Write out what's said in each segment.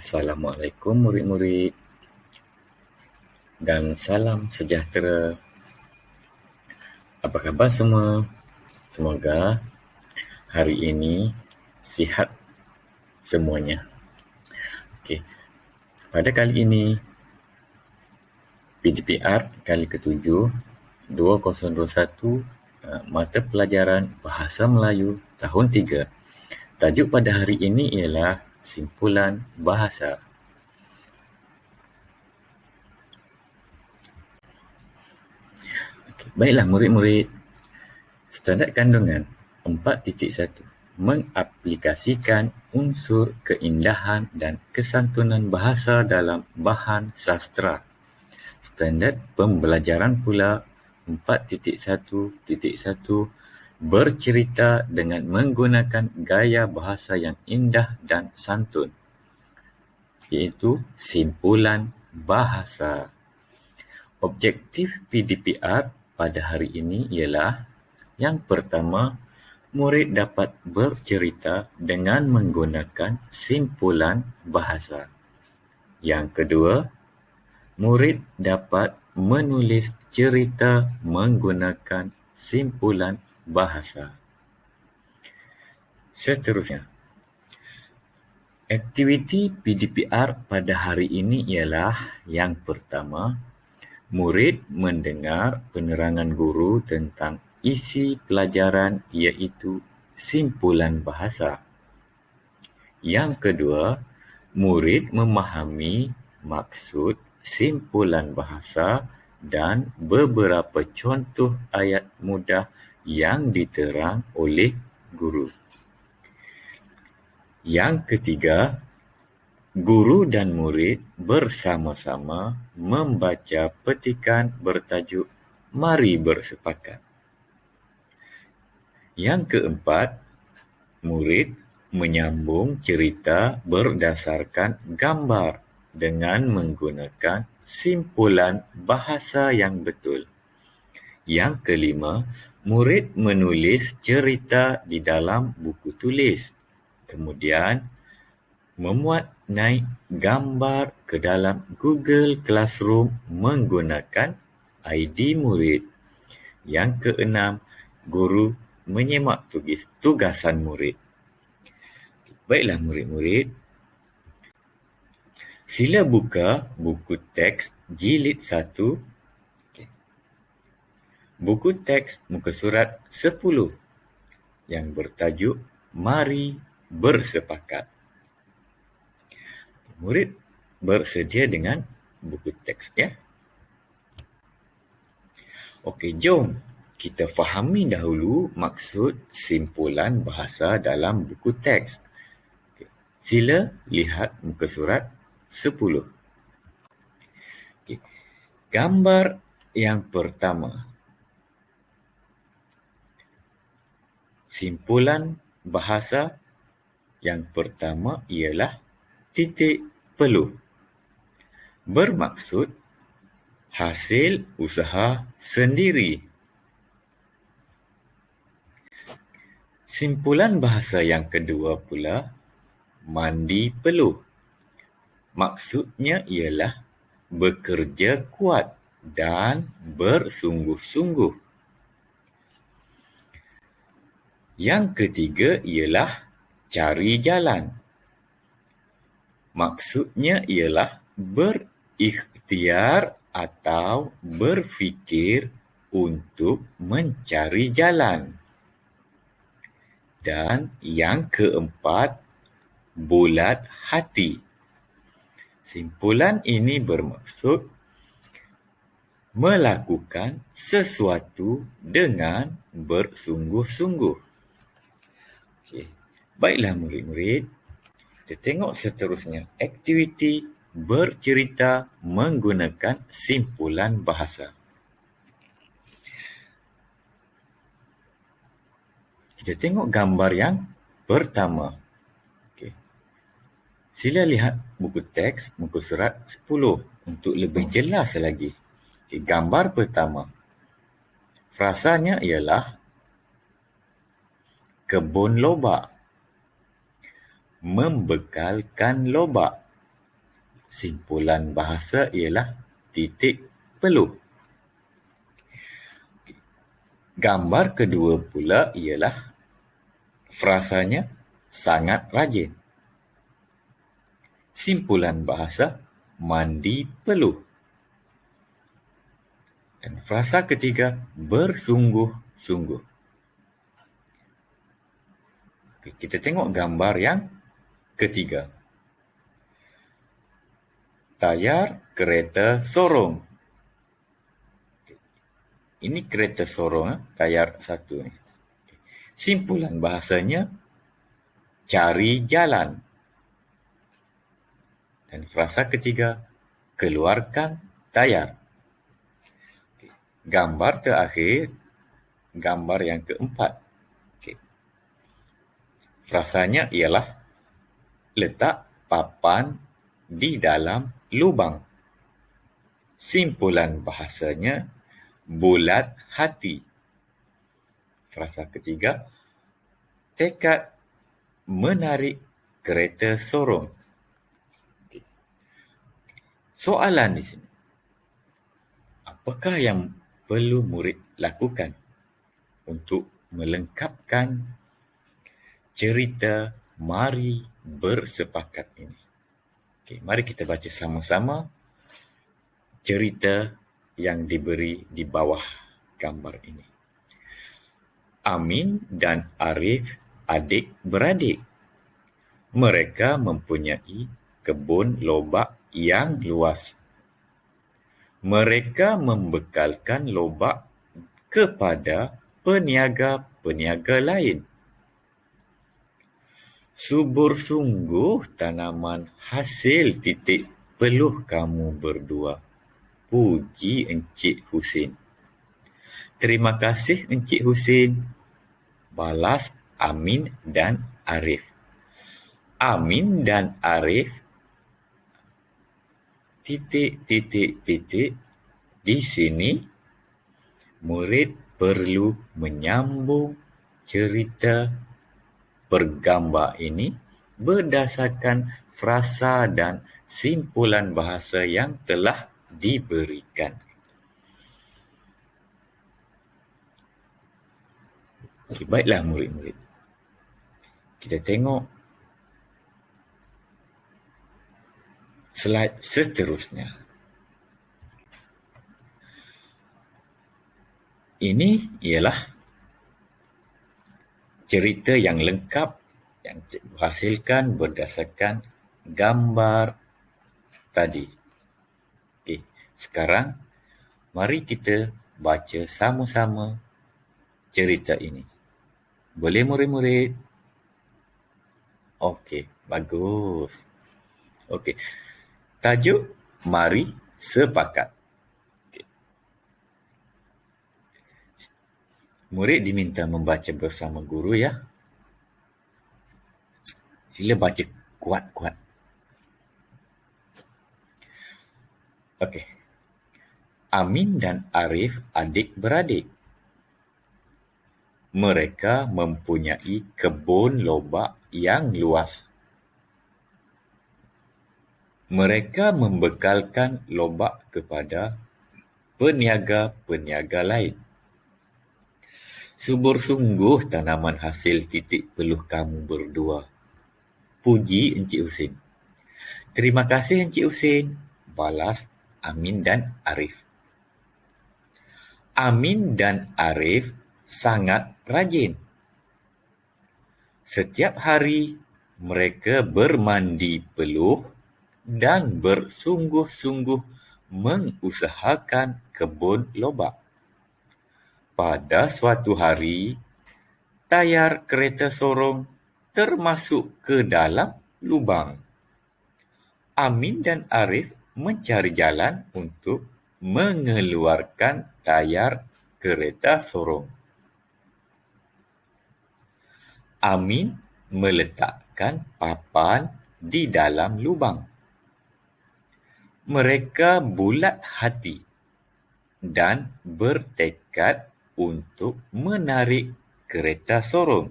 Assalamualaikum murid-murid dan salam sejahtera. Apa khabar semua? Semoga hari ini sihat semuanya. Okey. Pada kali ini PDPR kali ke-7 2021 mata pelajaran Bahasa Melayu tahun 3. Tajuk pada hari ini ialah simpulan bahasa. Baiklah murid-murid, standard kandungan 4.1 mengaplikasikan unsur keindahan dan kesantunan bahasa dalam bahan sastra. Standard pembelajaran pula 4.1.1 bercerita dengan menggunakan gaya bahasa yang indah dan santun, iaitu simpulan bahasa. Objektif PDPR pada hari ini ialah yang pertama, murid dapat bercerita dengan menggunakan simpulan bahasa. Yang kedua, murid dapat menulis cerita menggunakan simpulan bahasa. Seterusnya, aktiviti PDPR pada hari ini ialah yang pertama, murid mendengar penerangan guru tentang isi pelajaran iaitu simpulan bahasa. Yang kedua, murid memahami maksud simpulan bahasa dan beberapa contoh ayat mudah yang diterang oleh guru. Yang ketiga, guru dan murid bersama-sama membaca petikan bertajuk Mari Bersepakat. Yang keempat, murid menyambung cerita berdasarkan gambar dengan menggunakan simpulan bahasa yang betul. Yang kelima, murid menulis cerita di dalam buku tulis. Kemudian, memuat naik gambar ke dalam Google Classroom menggunakan ID murid. Yang keenam, guru menyemak tugasan murid. Baiklah murid-murid, sila buka buku teks jilid 1, buku teks muka surat 10 yang bertajuk Mari Bersepakat. Murid bersedia dengan buku teks ya? Okey, jom kita fahami dahulu maksud simpulan bahasa dalam buku teks. Sila lihat muka surat 10. Okay. Gambar yang pertama. Simpulan bahasa yang pertama ialah titik peluh. Bermaksud hasil usaha sendiri. Simpulan bahasa yang kedua pula, mandi peluh. Maksudnya ialah bekerja kuat dan bersungguh-sungguh. Yang ketiga ialah cari jalan. Maksudnya ialah berikhtiar atau berfikir untuk mencari jalan. Dan yang keempat, bulat hati. Simpulan ini bermaksud melakukan sesuatu dengan bersungguh-sungguh. Okay. Baiklah murid-murid, kita tengok seterusnya aktiviti bercerita menggunakan simpulan bahasa. Kita tengok gambar yang pertama. Okay. Sila lihat buku teks muka surat 10 untuk lebih jelas lagi. Okay. Gambar pertama. Frasanya ialah kebun lobak. Membekalkan lobak. Simpulan bahasa ialah titik peluh. Gambar kedua pula ialah frasanya sangat rajin. Simpulan bahasa mandi peluh. Dan frasa ketiga bersungguh-sungguh. Kita tengok gambar yang ketiga. Tayar kereta sorong. Ini kereta sorong, tayar satu ni. Simpulan bahasanya cari jalan. Dan frasa ketiga keluarkan tayar. Gambar terakhir, gambar yang keempat. Frasanya ialah letak papan di dalam lubang. Simpulan bahasanya bulat hati. Frasa ketiga, tekad menarik kereta sorong. Soalan di sini. Apakah yang perlu murid lakukan untuk melengkapkan cerita Mari Bersepakat ini? Mari kita baca sama-sama cerita yang diberi di bawah gambar ini. Amin dan Arif adik-beradik. Mereka mempunyai kebun lobak yang luas. Mereka membekalkan lobak kepada peniaga-peniaga lain. Subur sungguh tanaman hasil titik peluh kamu berdua. Puji Encik Husin. Terima kasih Encik Husin. Balas Amin dan Arif. Amin dan Arif titik. Di sini murid perlu menyambung cerita bergambar ini berdasarkan frasa dan simpulan bahasa yang telah diberikan. Baiklah murid-murid. Kita tengok slide seterusnya. Ini ialah cerita yang lengkap yang cikgu hasilkan berdasarkan gambar tadi. Sekarang mari kita baca sama-sama cerita ini. Boleh murid-murid? Okey, bagus. Okey. Tajuk Mari Sepakat. Murid diminta membaca bersama guru ya. Sila baca kuat-kuat. Okey. Amin dan Arif adik-beradik. Mereka mempunyai kebun lobak yang luas. Mereka membekalkan lobak kepada peniaga-peniaga lain. Subur sungguh tanaman hasil titik peluh kamu berdua. Puji Encik Husin. Terima kasih Encik Husin. Balas Amin dan Arif. Amin dan Arif sangat rajin. Setiap hari mereka bermandi peluh dan bersungguh-sungguh mengusahakan kebun lobak. Pada suatu hari, tayar kereta sorong termasuk ke dalam lubang. Amin dan Arif mencari jalan untuk mengeluarkan tayar kereta sorong. Amin meletakkan papan di dalam lubang. Mereka bulat hati dan bertekad untuk menarik kereta sorong.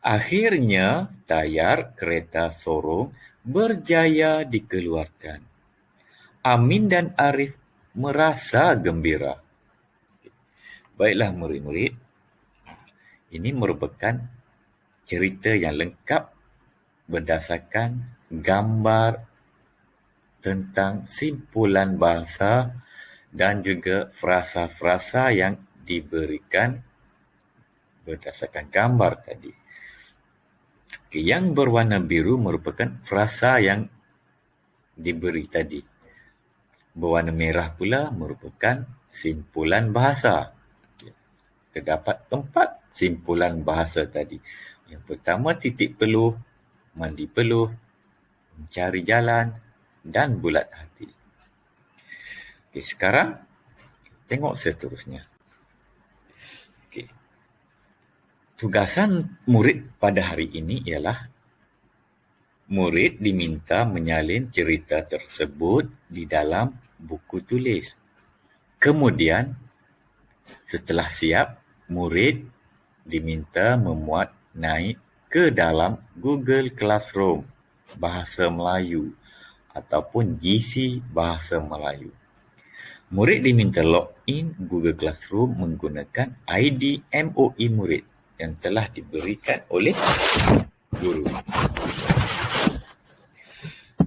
Akhirnya, tayar kereta sorong berjaya dikeluarkan. Amin dan Arif merasa gembira. Baiklah murid-murid, ini merupakan cerita yang lengkap berdasarkan gambar tentang simpulan bahasa dan juga frasa-frasa yang diberikan berdasarkan gambar tadi. Yang berwarna biru merupakan frasa yang diberi tadi. Berwarna merah pula merupakan simpulan bahasa. Terdapat 4 simpulan bahasa tadi. Yang pertama, titik peluh, mandi peluh, mencari jalan dan bulat hati. Okey, sekarang tengok seterusnya. Okey. Tugasan murid pada hari ini ialah murid diminta menyalin cerita tersebut di dalam buku tulis. Kemudian, setelah siap, murid diminta memuat naik ke dalam Google Classroom Bahasa Melayu ataupun GC Bahasa Melayu. Murid diminta login Google Classroom menggunakan ID MOE murid yang telah diberikan oleh guru.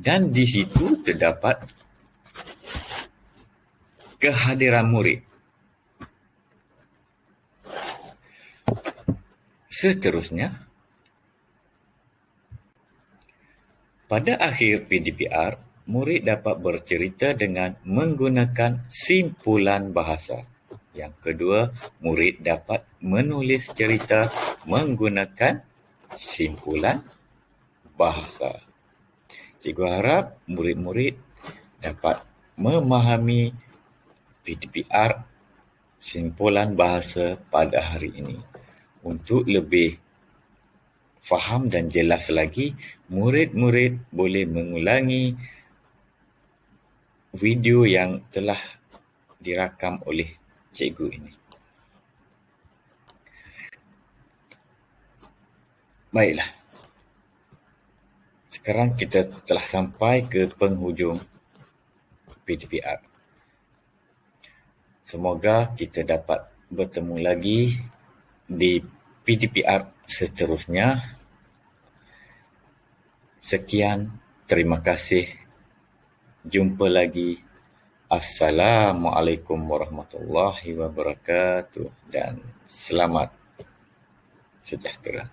Dan di situ terdapat kehadiran murid. Seterusnya, pada akhir PDPR, murid dapat bercerita dengan menggunakan simpulan bahasa. Yang kedua, murid dapat menulis cerita menggunakan simpulan bahasa. Cikgu harap murid-murid dapat memahami PDPR simpulan bahasa pada hari ini. Untuk lebih faham dan jelas lagi, murid-murid boleh mengulangi video yang telah dirakam oleh cikgu ini. Baiklah. Sekarang kita telah sampai ke penghujung PDPR. Semoga kita dapat bertemu lagi di PDPR seterusnya. Sekian, terima kasih. Jumpa lagi. Assalamualaikum warahmatullahi wabarakatuh dan selamat sejahtera.